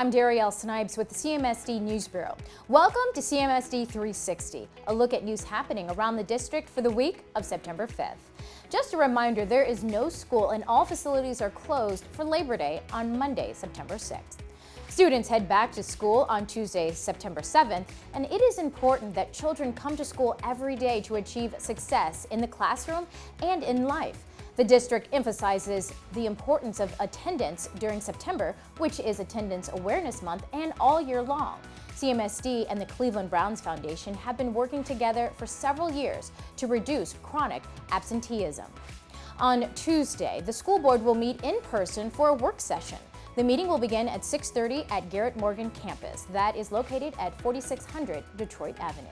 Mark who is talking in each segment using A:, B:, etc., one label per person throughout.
A: I'm Darielle Snipes with the CMSD News Bureau. Welcome to CMSD 360, a look at news happening around the district for the week of September 5th. Just a reminder, there is no school and all facilities are closed for Labor Day on Monday, September 6th. Students head back to school on Tuesday, September 7th, and it is important that children come to school every day to achieve success in the classroom and in life. The district emphasizes the importance of attendance during September, which is Attendance Awareness Month, and all year long. CMSD and the Cleveland Browns Foundation have been working together for several years to reduce chronic absenteeism. On Tuesday, the school board will meet in person for a work session. The meeting will begin at 6:30 at Garrett Morgan campus. That is located at 4600 Detroit Avenue.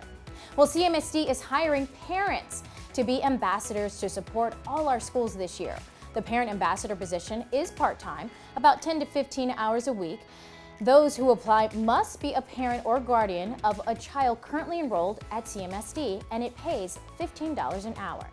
A: Well, CMSD is hiring parents to be ambassadors to support all our schools this year. The parent ambassador position is part-time, about 10 to 15 hours a week. Those who apply must be a parent or guardian of a child currently enrolled at CMSD, and it pays $15 an hour.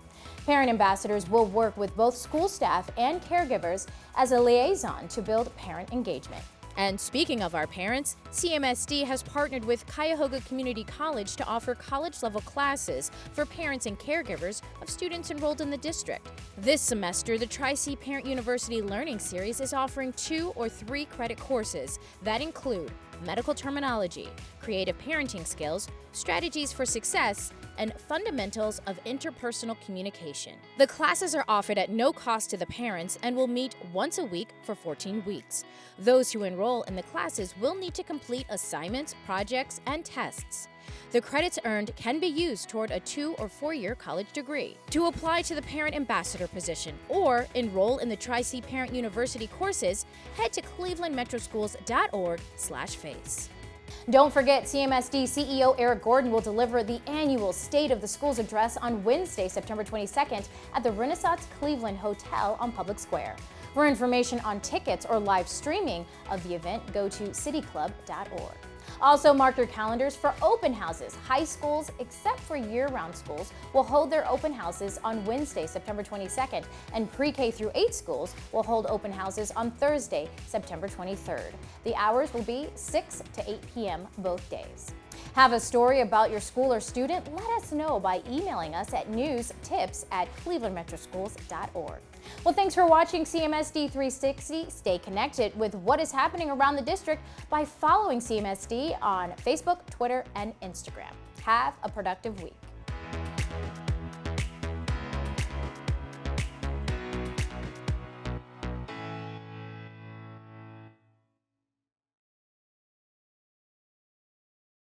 A: Parent ambassadors will work with both school staff and caregivers as a liaison to build parent engagement. And speaking of our parents, CMSD has partnered with Cuyahoga Community College to offer college-level classes for parents and caregivers of students enrolled in the district. This semester, the Tri-C Parent University Learning Series is offering 2 or 3 credit courses that include medical terminology, creative parenting skills, strategies for success, and fundamentals of interpersonal communication. The classes are offered at no cost to the parents and will meet once a week for 14 weeks. Those who enroll in the classes will need to complete assignments, projects, and tests. The credits earned can be used toward a 2- or 4-year college degree. To apply to the parent ambassador position or enroll in the Tri-C Parent University courses, head to clevelandmetroschools.org/face. Don't forget, CMSD CEO Eric Gordon will deliver the annual State of the Schools address on Wednesday, September 22nd at the Renaissance Cleveland Hotel on Public Square. For information on tickets or live streaming of the event, go to cityclub.org. Also, mark your calendars for open houses. High schools, except for year-round schools, will hold their open houses on Wednesday, September 22nd, and pre-K through 8 schools will hold open houses on Thursday, September 23rd. The hours will be 6 to 8 p.m. both days. Have a story about your school or student? Let us know by emailing us at newstips@clevelandmetroschools.org. Well, thanks for watching CMSD 360. Stay connected with what is happening around the district by following CMSD on Facebook, Twitter, and Instagram. Have a productive week.